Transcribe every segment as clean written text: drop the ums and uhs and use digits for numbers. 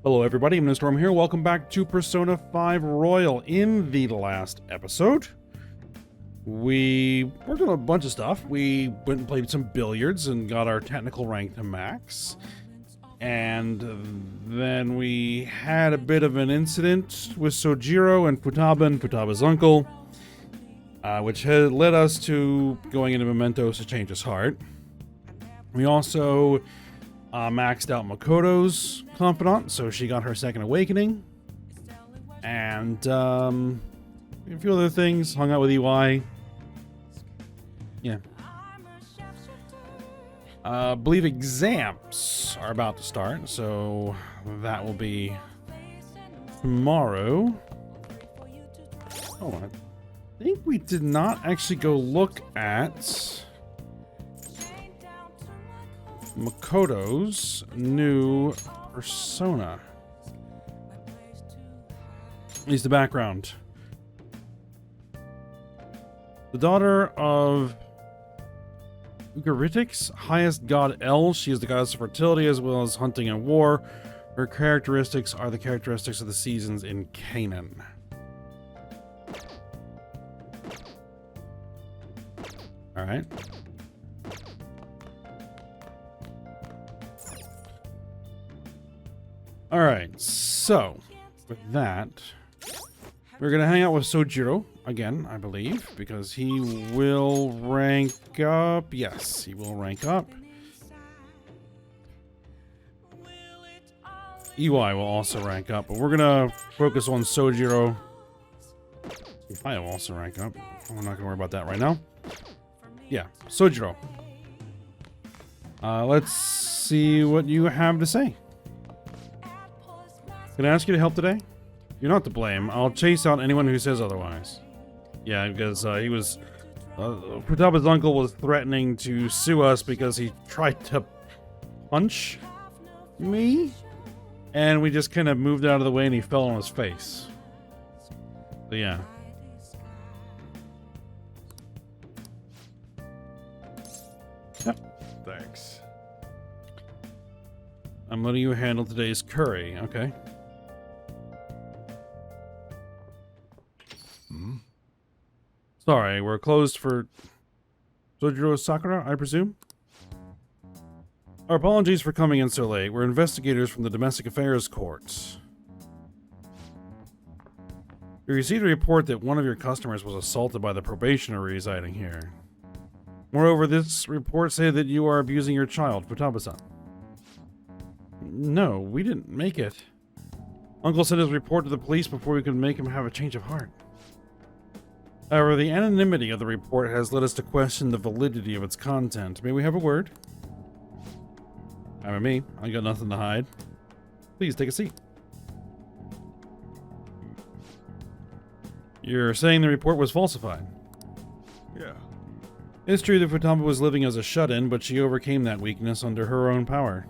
Hello everybody, I'm Storm here. Welcome back to Persona 5 Royal. In the last episode, we worked on a bunch of stuff. We went and played some billiards and got our technical rank to max. And then we had a bit of an incident with Sojiro and Futaba's uncle, which had led us to going into Mementos to change his heart. We also maxed out Makoto's confidant, so she got her second awakening. And a few other things. Hung out with EY. Yeah. I believe exams are about to start, so that will be tomorrow. Oh, I think we did not actually go look at Makoto's new persona. At least the background. The daughter of Ugaritik's highest god El. She is the goddess of fertility as well as hunting and war. Her characteristics are the characteristics of the seasons in Canaan. Alright. Alright, so with that, we're going to hang out with Sojiro again, I believe, because he will rank up. Yes, he will rank up. EY will also rank up, but we're going to focus on Sojiro. I will also rank up. We're not going to worry about that right now. Yeah, Sojiro. Let's see what you have to say. Can I ask you to help today? You're not to blame. I'll chase out anyone who says otherwise. Yeah, because he was... Futaba's uncle was threatening to sue us because he tried to punch me. And we just kind of moved out of the way and he fell on his face. So yeah. Yep. Thanks. I'm letting you handle today's curry. Okay. Sorry, we're closed for Sojiro Sakura, I presume? Our apologies for coming in so late. We're investigators from the Domestic Affairs Court. We received a report that one of your customers was assaulted by the probationer residing here. Moreover, this report said that you are abusing your child, Futaba-san. No, we didn't make it. Uncle sent his report to the police before we could make him have a change of heart. However, the anonymity of the report has led us to question the validity of its content. May we have a word? I'm me. I got nothing to hide. Please take a seat. You're saying the report was falsified? Yeah. It's true that Futaba was living as a shut-in, but she overcame that weakness under her own power.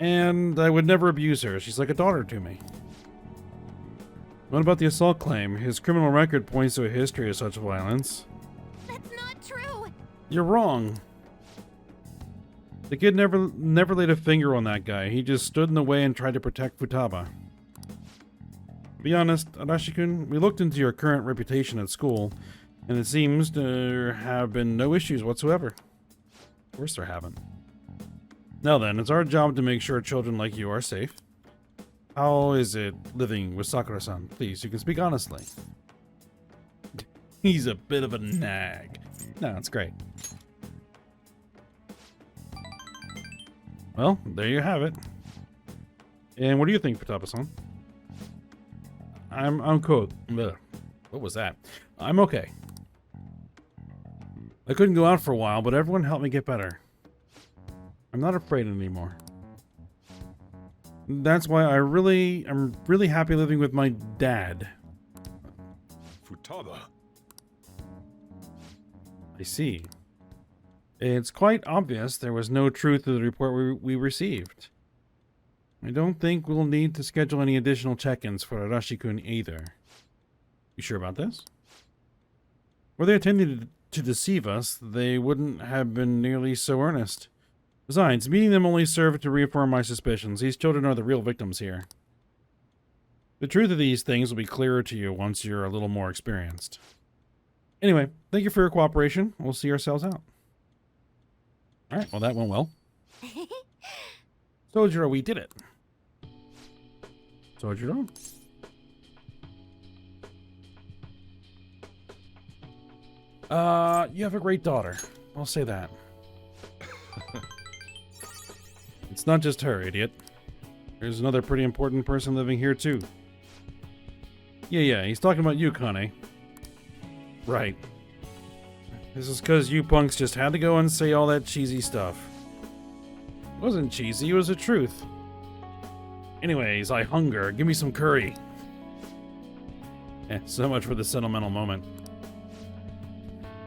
And I would never abuse her. She's like a daughter to me. What about the assault claim? His criminal record points to a history of such violence. That's not true! You're wrong. The kid never laid a finger on that guy. He just stood in the way and tried to protect Futaba. To be honest, Arashi-kun, we looked into your current reputation at school, and it seems there have been no issues whatsoever. Of course there haven't. Now then, it's our job to make sure children like you are safe. How is it living with Sakura-san? Please, you can speak honestly. He's a bit of a nag. No, it's great. Well, there you have it. And what do you think, Futaba-san? I'm cool. Ugh. What was that? I'm okay. I couldn't go out for a while, but everyone helped me get better. I'm not afraid anymore. That's why I'm really happy living with my dad. Futaba. I see. It's quite obvious there was no truth to the report we received. I don't think we'll need to schedule any additional check-ins for Arashi-kun either. You sure about this? Were they intending to deceive us, they wouldn't have been nearly so earnest. Besides, meeting them only served to reaffirm my suspicions. These children are the real victims here. The truth of these things will be clearer to you once you're a little more experienced. Anyway, thank you for your cooperation. We'll see ourselves out. Alright, well that went well. Sojiro, we did it. Sojiro? You have a great daughter. I'll say that. It's not just her, idiot. There's another pretty important person living here, too. Yeah, he's talking about you, Kane. Right. This is because you punks just had to go and say all that cheesy stuff. It wasn't cheesy, it was the truth. Anyways, I hunger. Give me some curry. So much for the sentimental moment.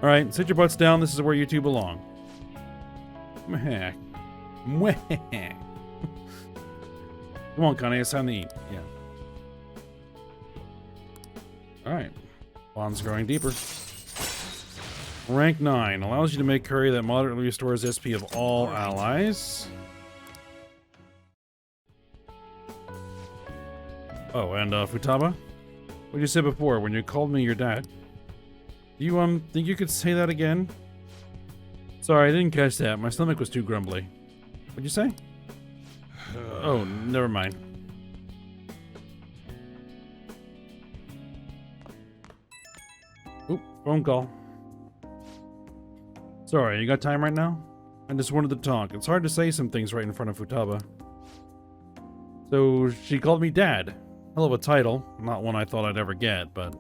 Alright, sit your butts down. This is where you two belong. Meh. Mwah. Come on, Connie, it's time to eat. Yeah. Alright. Bond's growing deeper. Rank 9. Allows you to make curry that moderately restores SP of all allies. Oh, and Futaba? What did you say before when you called me your dad? Do you think you could say that again? Sorry, I didn't catch that. My stomach was too grumbly. What'd you say? Oh, never mind. Oop, phone call. Sorry, you got time right now? I just wanted to talk. It's hard to say some things right in front of Futaba. So, she called me Dad. Hell of a title. Not one I thought I'd ever get, but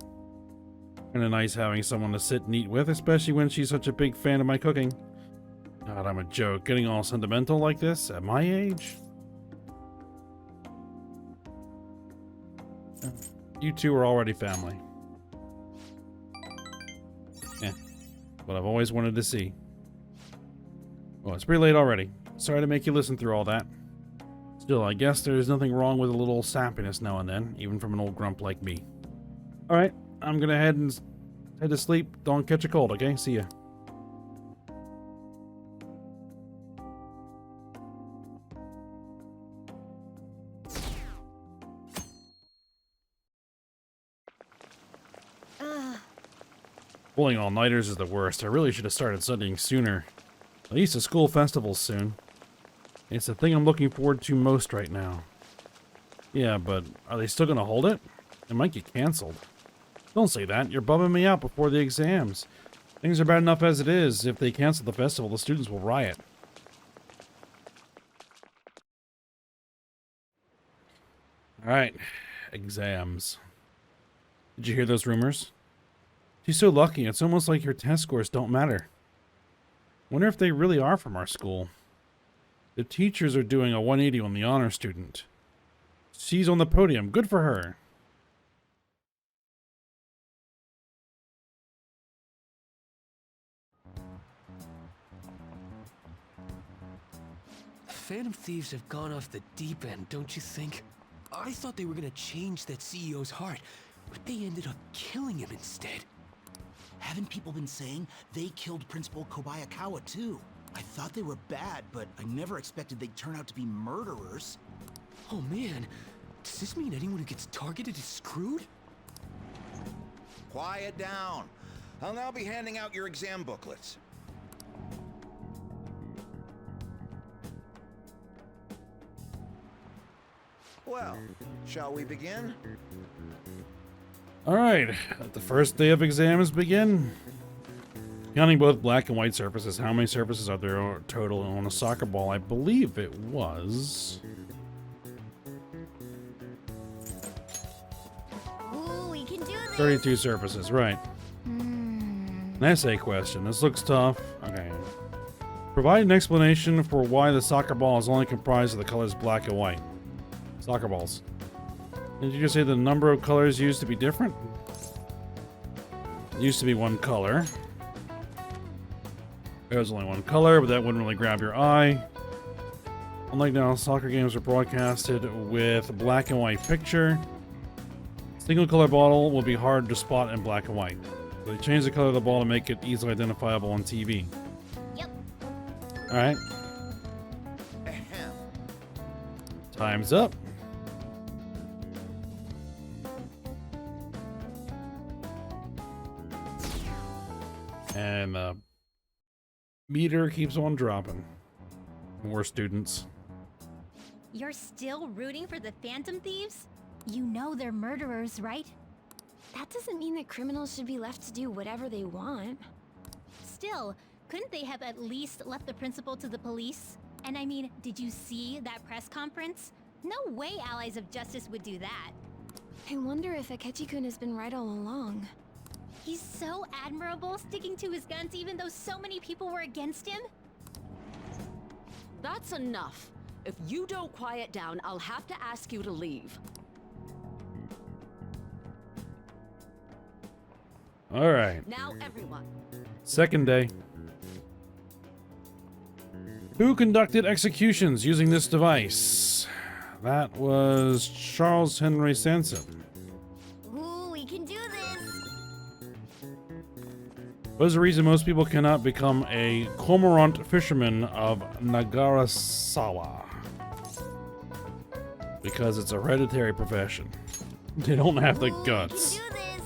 kinda nice having someone to sit and eat with, especially when she's such a big fan of my cooking. God, I'm a joke. Getting all sentimental like this at my age? You two are already family. Yeah, what I've always wanted to see. Well, it's pretty late already. Sorry to make you listen through all that. Still, I guess there's nothing wrong with a little sappiness now and then, even from an old grump like me. Alright, I'm gonna head to sleep. Don't catch a cold, okay? See ya. Pulling all-nighters is the worst. I really should have started studying sooner. At least the school festival's soon. It's the thing I'm looking forward to most right now. Yeah, but are they still gonna hold it? It might get canceled. Don't say that. You're bumming me out before the exams. Things are bad enough as it is. If they cancel the festival, the students will riot. Alright. Exams. Did you hear those rumors? She's so lucky. It's almost like her test scores don't matter. Wonder if they really are from our school. The teachers are doing a 180 on the honor student. She's on the podium. Good for her. Phantom Thieves have gone off the deep end, don't you think? I thought they were gonna change that CEO's heart, but they ended up killing him instead. Haven't people been saying they killed Principal Kobayakawa too? I thought they were bad, but I never expected they'd turn out to be murderers. Oh man, does this mean anyone who gets targeted is screwed? Quiet down. I'll now be handing out your exam booklets. Well, shall we begin? Alright, let the first day of exams begin. Counting both black and white surfaces, how many surfaces are there total on a soccer ball? I believe it was... Ooh, we can do this. 32 surfaces, right. An essay question. This looks tough. Okay. Provide an explanation for why the soccer ball is only comprised of the colors black and white. Soccer balls. Did you just say the number of colors used to be different? It used to be one color. There was only one color, but that wouldn't really grab your eye. Unlike now, soccer games are broadcasted with a black and white picture. Single color ball will be hard to spot in black and white. So they changed the color of the ball to make it easily identifiable on TV. Yep. Alright. Time's up. And the meter keeps on dropping. More students. You're still rooting for the Phantom Thieves? You know they're murderers, right? That doesn't mean that criminals should be left to do whatever they want. Still, couldn't they have at least left the principal to the police? And I mean, did you see that press conference? No way Allies of Justice would do that. I wonder if Akechi-kun has been right all along. He's so admirable, sticking to his guns even though so many people were against him. That's enough. If you don't quiet down, I'll have to ask you to leave. All right. Now, everyone. Second day. Who conducted executions using this device? That was Charles Henry Sanson. Ooh, we can do this. What is the reason most people cannot become a cormorant fisherman of Nagarasawa? Because it's a hereditary profession. They don't have the Ooh, guts. We can do this.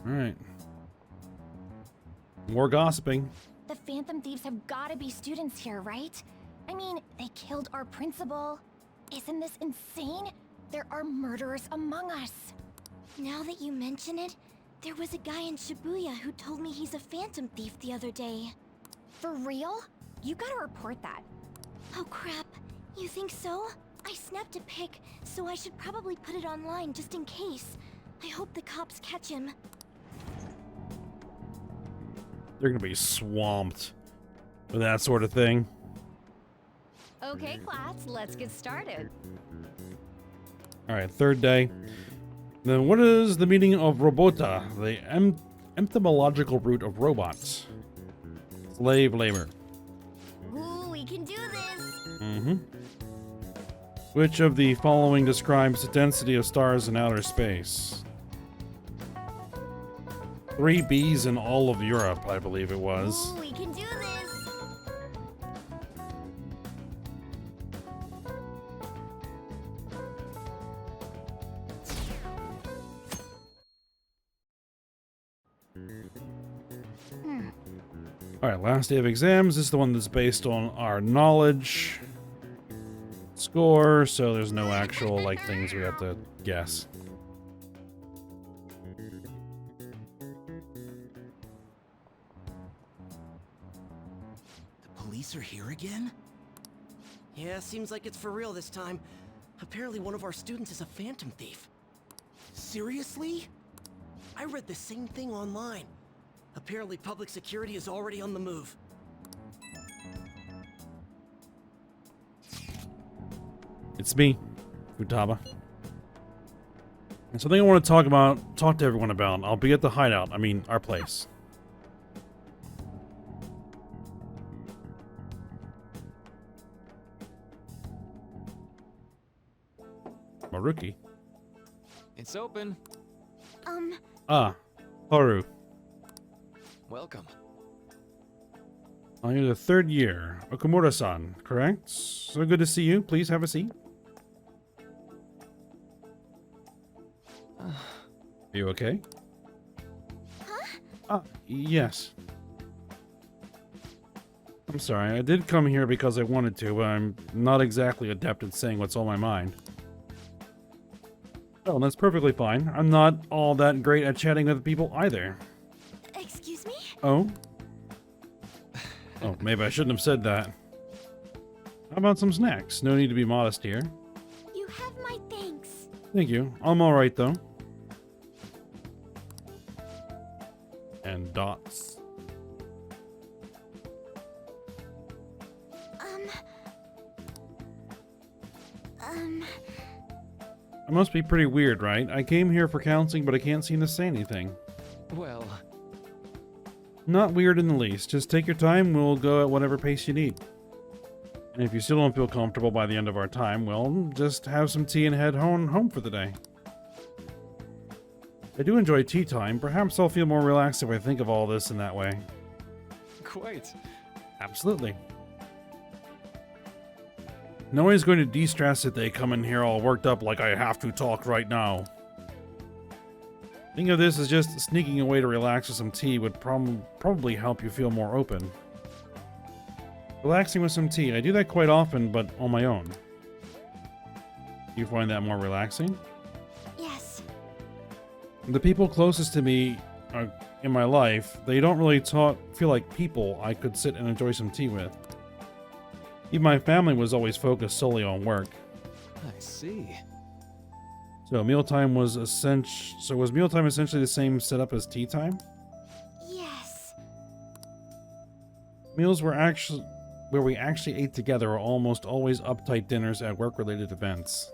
All right. More gossiping. The Phantom Thieves have gotta be students here, right? I mean, they killed our principal. Isn't this insane? There are murderers among us. Now that you mention it, there was a guy in Shibuya who told me he's a Phantom Thief the other day. For real? You gotta report that. Oh crap, you think so? I snapped a pic, so I should probably put it online just in case. I hope the cops catch him. They're gonna be swamped with that sort of thing. Okay, class, let's get started. All right, third day. Then what is the meaning of robota, the etymological root of robots? Slave labor. Ooh, we can do this. Mm-hmm. Which of the following describes the density of stars in outer space? 3 Bs in all of Europe, I believe it was. Ooh, we can do this. All right, last day of exams. This is the one that's based on our knowledge score, so there's no actual like things we have to guess. The police are here again? Yeah, seems like it's for real this time. Apparently one of our students is a Phantom Thief. Seriously? I read the same thing online. Apparently public security is already on the move. It's me, Futaba. And something I want to talk to everyone about. I'll be at the hideout. I mean, our place. Maruki. It's open. Ah, Haru. Welcome. Oh, you're the third year. Okamura-san, correct? So good to see you. Please have a seat. Are you okay? Huh? Yes. I'm sorry. I did come here because I wanted to, but I'm not exactly adept at saying what's on my mind. Oh, that's perfectly fine. I'm not all that great at chatting with people either. Excuse me? Oh? Oh, maybe I shouldn't have said that. How about some snacks? No need to be modest here. You have my thanks. Thank you. I'm alright, though. And dots. It must be pretty weird, right? I came here for counseling, but I can't seem to say anything. Well, Not weird in the least. Just take your time. We'll go at whatever pace you need. And if you still don't feel comfortable by the end of our time, well, just have some tea and head home for the day. I do enjoy tea time. Perhaps I'll feel more relaxed if I think of all this in that way. Quite. Absolutely. No one's going to de-stress if they come in here all worked up like I have to talk right now. Think of this as just sneaking away to relax with some tea would probably help you feel more open. Relaxing with some tea. I do that quite often, but on my own. Do you find that more relaxing? Yes. The people closest to me in my life, they don't really feel like people I could sit and enjoy some tea with. Even my family was always focused solely on work. I see. So mealtime was was mealtime essentially the same setup as tea time? Yes. Meals were actually where we actually ate together are almost always uptight dinners at work-related events.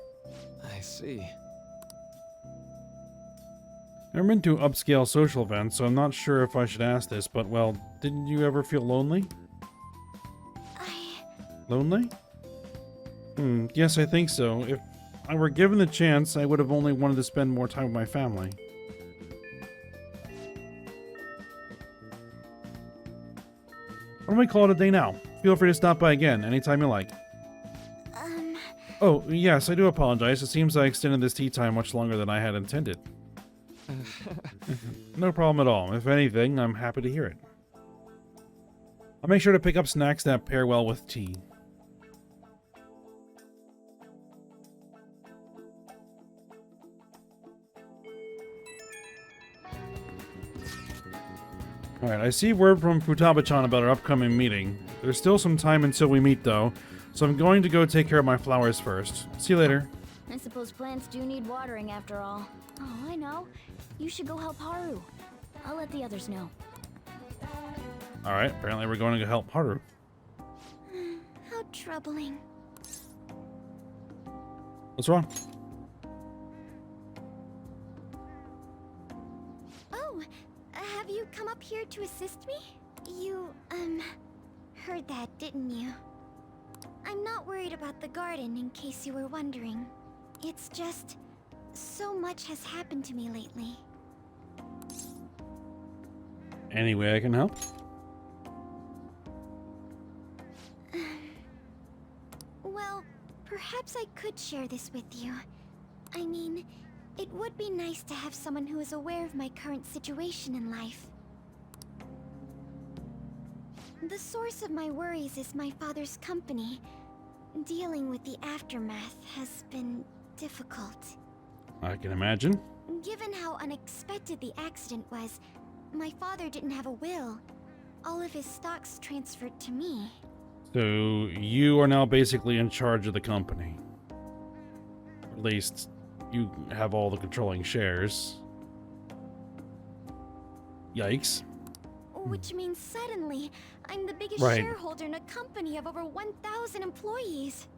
I see. Never been to upscale social events, so I'm not sure if I should ask this, but well, didn't you ever feel lonely? Lonely? Yes, I think so. If I were given the chance, I would have only wanted to spend more time with my family. Why don't we call it a day now? Feel free to stop by again, anytime you like. Oh, yes, I do apologize. It seems I extended this tea time much longer than I had intended. No problem at all. If anything, I'm happy to hear it. I'll make sure to pick up snacks that pair well with tea. Alright, I see word from Futaba-chan about our upcoming meeting. There's still some time until we meet, though, so I'm going to go take care of my flowers first. See you later. I suppose plants do need watering after all. Oh, I know. You should go help Haru. I'll let the others know. Alright, apparently we're going to go help Haru. How troubling. What's wrong? Oh, have you come up here to assist me? You, heard that, didn't you? I'm not worried about the garden, in case you were wondering. It's just, so much has happened to me lately. Any way I can help? Well, perhaps I could share this with you. I mean, it would be nice to have someone who is aware of my current situation in life. The source of my worries is my father's company. Dealing with the aftermath has been difficult. I can imagine. Given how unexpected the accident was, my father didn't have a will. All of his stocks transferred to me. So you are now basically in charge of the company. At least you have all the controlling shares. Yikes. Which means suddenly, I'm the biggest Right. shareholder in a company of over 1,000 employees.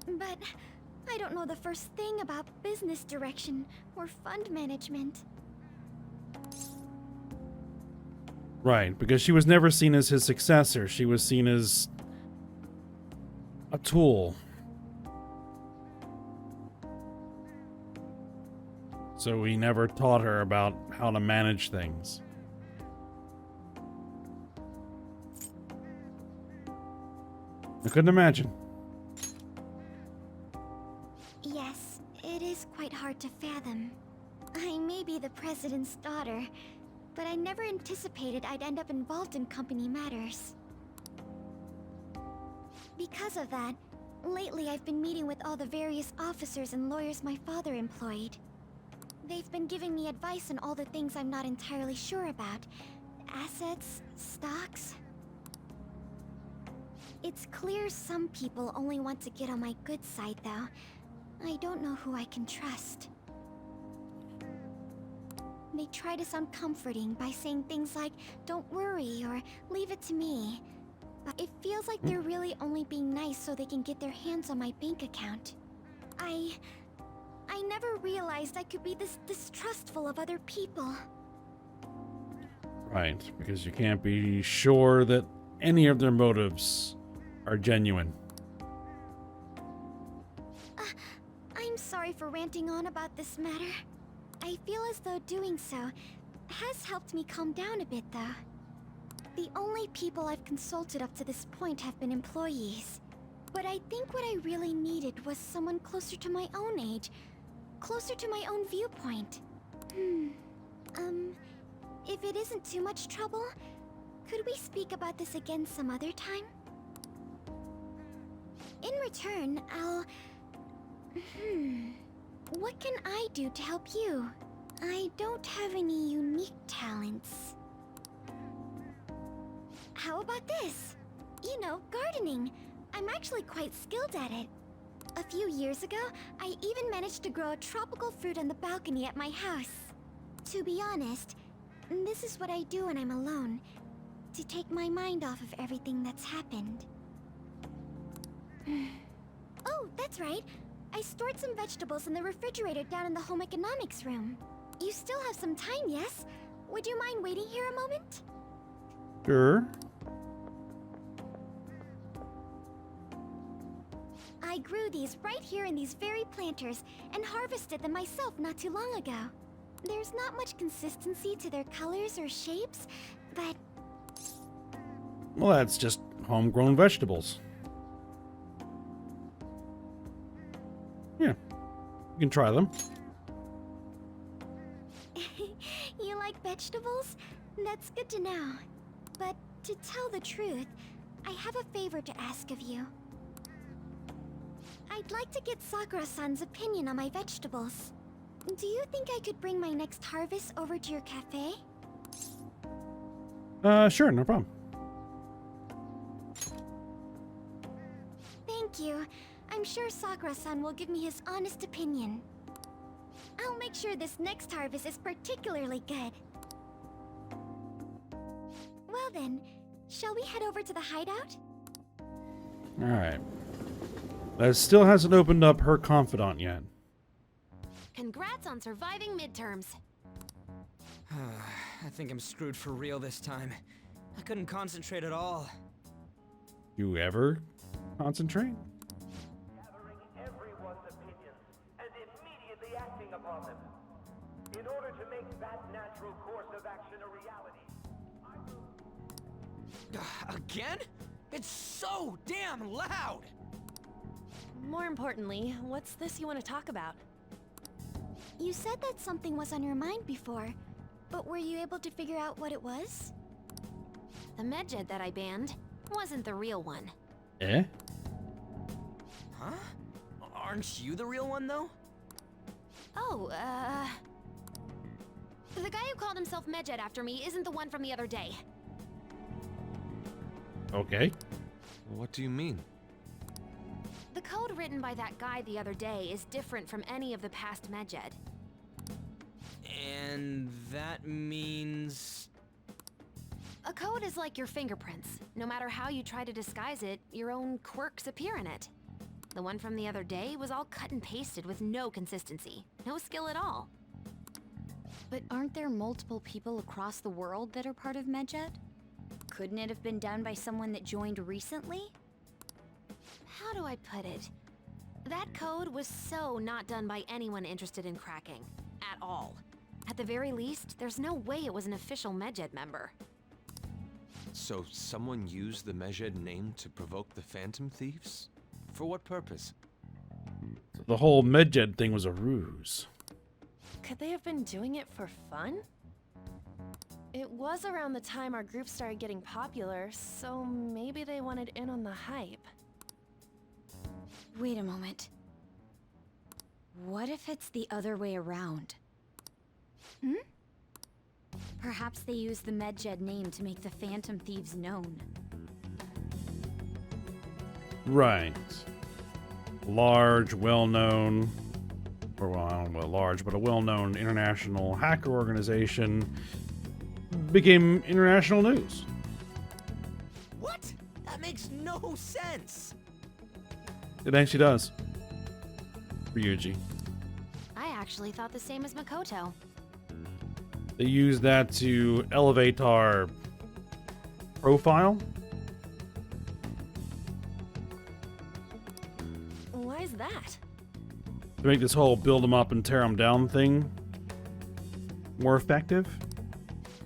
But I don't know the first thing about business direction or fund management. Right, because she was never seen as his successor. She was seen as a tool. So he never taught her about how to manage things. I couldn't imagine. Yes, it is quite hard to fathom. I may be the president's daughter, but I never anticipated I'd end up involved in company matters. Because of that, lately I've been meeting with all the various officers and lawyers my father employed. They've been giving me advice on all the things I'm not entirely sure about. Assets, stocks. It's clear some people only want to get on my good side, though. I don't know who I can trust. They try to sound comforting by saying things like, "Don't worry," or "Leave it to me." But it feels like they're really only being nice so they can get their hands on my bank account. I never realized I could be this distrustful of other people. Right, because you can't be sure that any of their motives are genuine. I'm sorry for ranting on about this matter. I feel as though doing so has helped me calm down a bit, though. The only people I've consulted up to this point have been employees. But I think what I really needed was someone closer to my own age, closer to my own viewpoint. If it isn't too much trouble, could we speak about this again some other time? In return, I'll... What can I do to help you? I don't have any unique talents. How about this? You know, gardening. I'm actually quite skilled at it. A few years ago, I even managed to grow a tropical fruit on the balcony at my house. To be honest, this is what I do when I'm alone, to take my mind off of everything that's happened. Oh, that's right. I stored some vegetables in the refrigerator down in the home economics room. You still have some time, yes? Would you mind waiting here a moment? Sure. I grew these right here in these very planters and harvested them myself not too long ago. There's not much consistency to their colors or shapes, but... Well, that's just homegrown vegetables. Yeah, you can try them. You like vegetables? That's good to know. But to tell the truth, I have a favor to ask of you. I'd like to get Sakura-san's opinion on my vegetables. Do you think I could bring my next harvest over to your cafe? Sure, no problem. Thank you. I'm sure Sakura-san will give me his honest opinion. I'll make sure this next harvest is particularly good. Well then, shall we head over to the hideout? Alright. That still hasn't opened up her confidant yet. Congrats on surviving midterms. I think I'm screwed for real this time. I couldn't concentrate at all. You ever concentrate? Gathering everyone's opinions and immediately acting upon them. In order to make that natural course of action a reality, Again? It's so damn loud! More importantly, what's this you want to talk about? You said that something was on your mind before, but were you able to figure out what it was? The medjed that I banned wasn't the real one. Eh? Huh? Aren't you the real one, though? Oh, the guy who called himself Medjed after me isn't the one from the other day. Okay. What do you mean? The code written by that guy the other day is different from any of the past Medjed. And that means... A code is like your fingerprints. No matter how you try to disguise it, your own quirks appear in it. The one from the other day was all cut and pasted with no consistency. No skill at all. But aren't there multiple people across the world that are part of Medjed? Couldn't it have been done by someone that joined recently? How do I put it? That code was so not done by anyone interested in cracking. At all. At the very least, there's no way it was an official Medjed member. So someone used the Medjed name to provoke the Phantom Thieves? For what purpose? The whole Medjed thing was a ruse. Could they have been doing it for fun? It was around the time our group started getting popular, so maybe they wanted in on the hype. Wait a moment. What if it's the other way around? Perhaps they used the Medjed name to make the Phantom Thieves known. Right. Large, well-known, or well, I don't know about large, but a well-known international hacker organization became international news. What? That makes no sense! It actually does. For Yuji. I actually thought the same as Makoto. They used that to elevate our profile. Why is that? To make this whole build them up and tear them down thing more effective.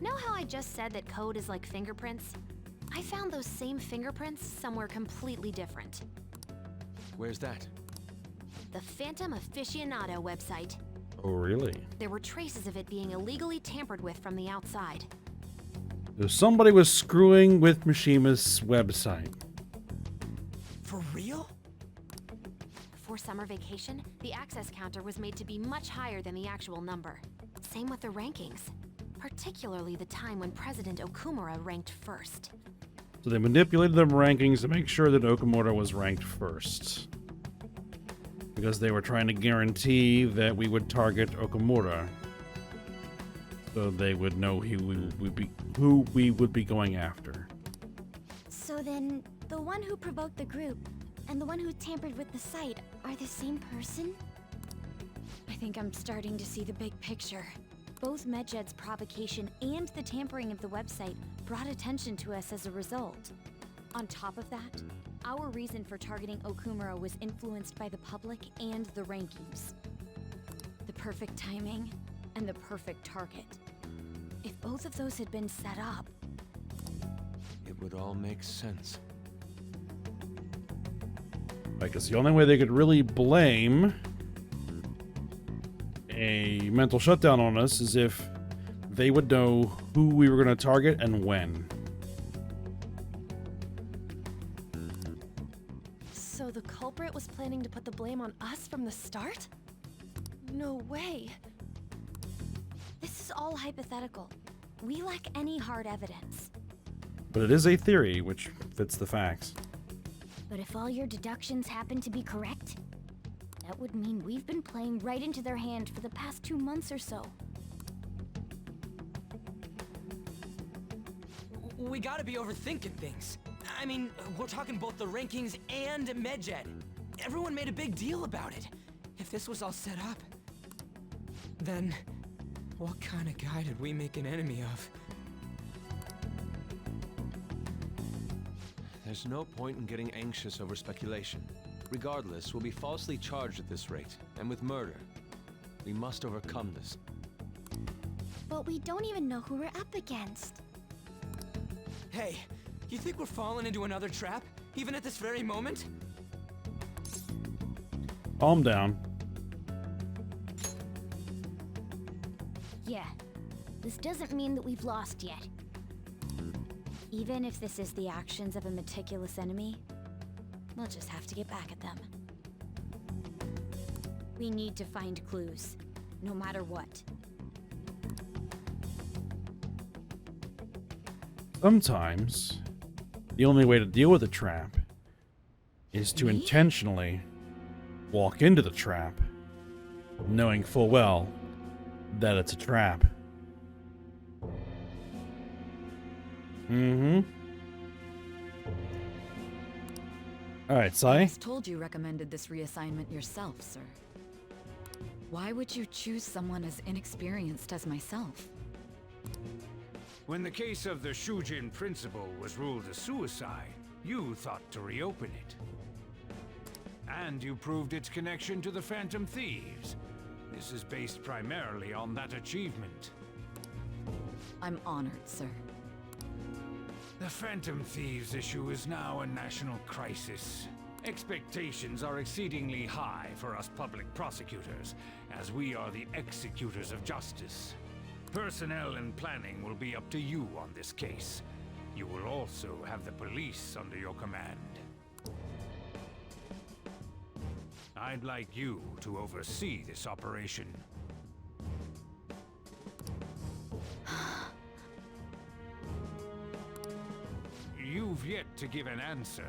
Know how I just said that code is like fingerprints? I found those same fingerprints somewhere completely different. Where's that? The Phantom Aficionado website. Oh, really? There were traces of it being illegally tampered with from the outside. So somebody was screwing with Mishima's website. For real? Before summer vacation, the access counter was made to be much higher than the actual number. Same with the rankings, particularly the time when President Okumura ranked first. So they manipulated the rankings to make sure that Okumura was ranked first. Because they were trying to guarantee that we would target Okumura. So they would know who we would be going after. So then, the one who provoked the group and the one who tampered with the site are the same person? I think I'm starting to see the big picture. Both Medjed's provocation and the tampering of the website brought attention to us as a result. On top of that, our reason for targeting Okumura was influenced by the public and the rankings. The perfect timing and the perfect target. If both of those had been set up, It would all make sense. Because the only way they could really blame a mental shutdown on us is if they would know who we were going to target and when. So the culprit was planning to put the blame on us from the start? No way. this is all hypothetical. We lack any hard evidence. But it is a theory which fits the facts. But if all your deductions happen to be correct, that would mean we've been playing right into their hand for the past 2 months or so. We gotta be overthinking things. I mean, we're talking both the rankings and Medjed. Everyone made a big deal about it. If this was all set up, then what kind of guy did we make an enemy of? There's no point in getting anxious over speculation. Regardless, we'll be falsely charged at this rate, and with murder. We must overcome this. But we don't even know who we're up against. Hey, you think we're falling into another trap, even at this very moment? Calm down. Yeah, this doesn't mean that we've lost yet. Even if this is the actions of a meticulous enemy, we'll just have to get back at them. We need to find clues, no matter what. Sometimes, the only way to deal with a trap is to intentionally walk into the trap, knowing full well that it's a trap. Mm-hmm. Alright, Sai. I was told you recommended this reassignment yourself, sir. Why would you choose someone as inexperienced as myself? When the case of the Shujin principal was ruled a suicide, you thought to reopen it. And you proved its connection to the Phantom Thieves. This is based primarily on that achievement. I'm honored, sir. The Phantom Thieves issue is now a national crisis. Expectations are exceedingly high for us public prosecutors, as we are the executors of justice. Personnel and planning will be up to you on this case. You will also have the police under your command. I'd like you to oversee this operation. You've yet to give an answer.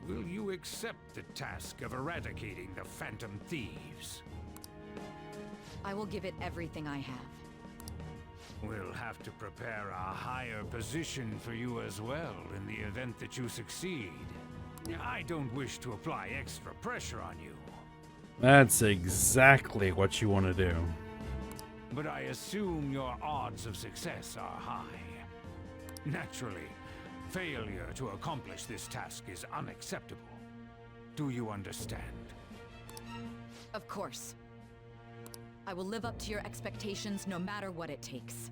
Will you accept the task of eradicating the Phantom Thieves? I will give it everything I have. We'll have to prepare a higher position for you as well in the event that you succeed. I don't wish to apply extra pressure on you. That's exactly what you want to do. But I assume your odds of success are high. Naturally, failure to accomplish this task is unacceptable. Do you understand? Of course. I will live up to your expectations no matter what it takes.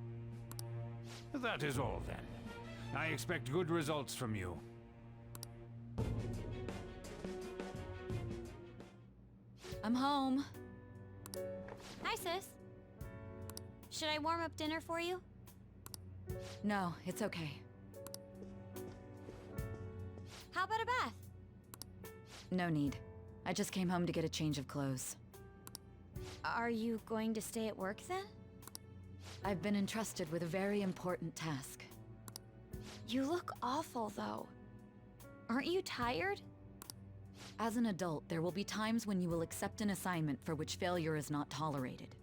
That is all, then. I expect good results from you. I'm home. Hi, sis. Should I warm up dinner for you? No, it's okay. How about a bath? No need. I just came home to get a change of clothes. Are you going to stay at work then? I've been entrusted with a very important task. You look awful, though. Aren't you tired? As an adult, there will be times when you will accept an assignment for which failure is not tolerated.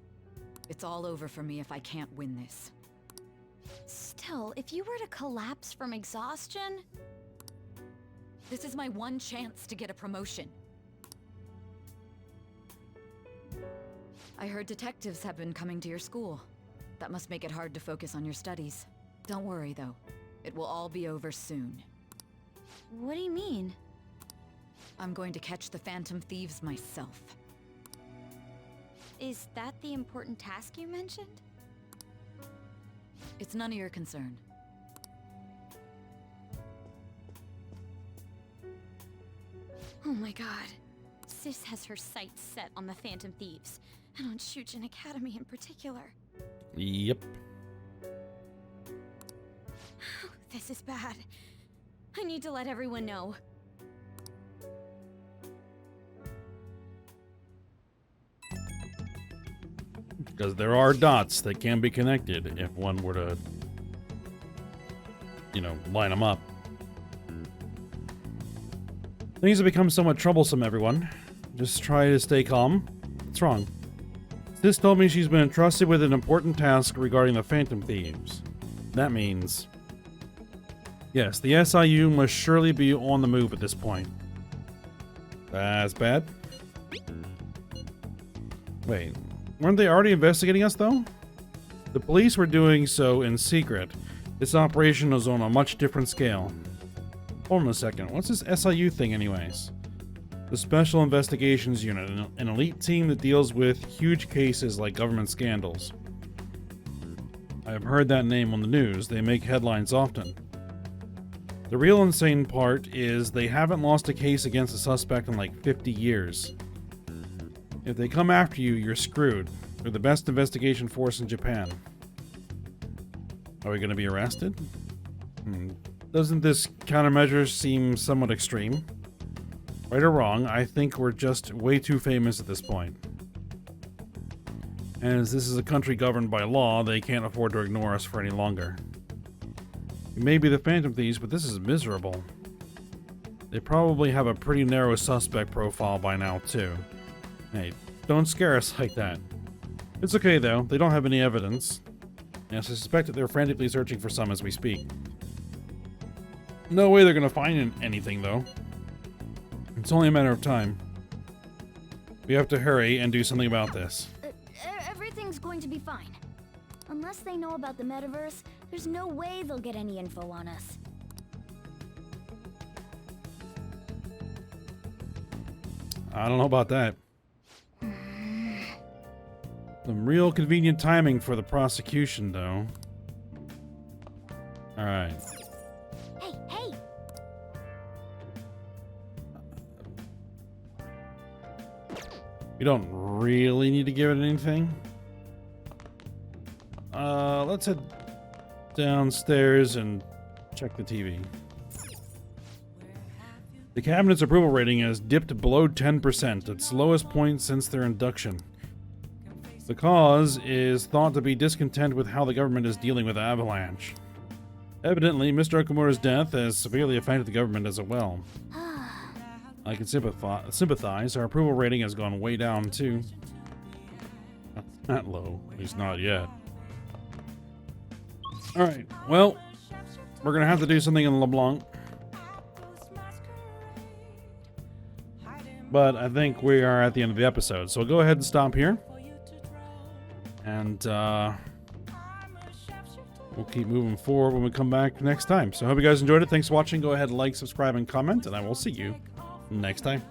It's all over for me if I can't win this. Still, if you were to collapse from exhaustion... This is my one chance to get a promotion. I heard detectives have been coming to your school. That must make it hard to focus on your studies. Don't worry, though. It will all be over soon. What do you mean? I'm going to catch the Phantom Thieves myself. Is that the important task you mentioned? It's none of your concern. Oh my god. Sis has her sights set on the Phantom Thieves, and on Shujin Academy in particular. Yep. This is bad. I need to let everyone know. Because there are dots that can be connected if one were to, you know, line them up. Things have become somewhat troublesome, everyone. Just try to stay calm. What's wrong? Sis told me she's been entrusted with an important task regarding the Phantom Thieves. That means... Yes, the SIU must surely be on the move at this point. That's bad. Wait, weren't they already investigating us, though? The police were doing so in secret. This operation was on a much different scale. Hold on a second, what's this SIU thing anyways? The Special Investigations Unit, an elite team that deals with huge cases like government scandals. I've heard that name on the news. They make headlines often. The real insane part is they haven't lost a case against a suspect in like 50 years. If they come after you, you're screwed. They're the best investigation force in Japan. Are we going to be arrested? Doesn't this countermeasure seem somewhat extreme? Right or wrong, I think we're just way too famous at this point. And as this is a country governed by law, they can't afford to ignore us for any longer. We may be the Phantom Thieves, but this is miserable. They probably have a pretty narrow suspect profile by now, too. Hey, don't scare us like that. It's okay, though. They don't have any evidence. Yes, I suspect that they're frantically searching for some as we speak. No way they're gonna find anything, though. It's only a matter of time. We have to hurry and do something about this. Everything's going to be fine. Unless they know about the metaverse, there's no way they'll get any info on us. I don't know about that. Some real convenient timing for the prosecution, though. Alright. Hey! We don't really need to give it anything. Let's head downstairs and check the TV. The cabinet's approval rating has dipped below 10%, its lowest point since their induction. The cause is thought to be discontent with how the government is dealing with Avalanche. Evidently, Mr. Okamura's death has severely affected the government as well. I can sympathize. Our approval rating has gone way down, too. Not low. At least not yet. Alright, well, we're going to have to do something in LeBlanc. But I think we are at the end of the episode, so we'll go ahead and stop here. And we'll keep moving forward when we come back next time. So I hope you guys enjoyed it. Thanks for watching. Go ahead and like, subscribe, and comment, and I will see you next time.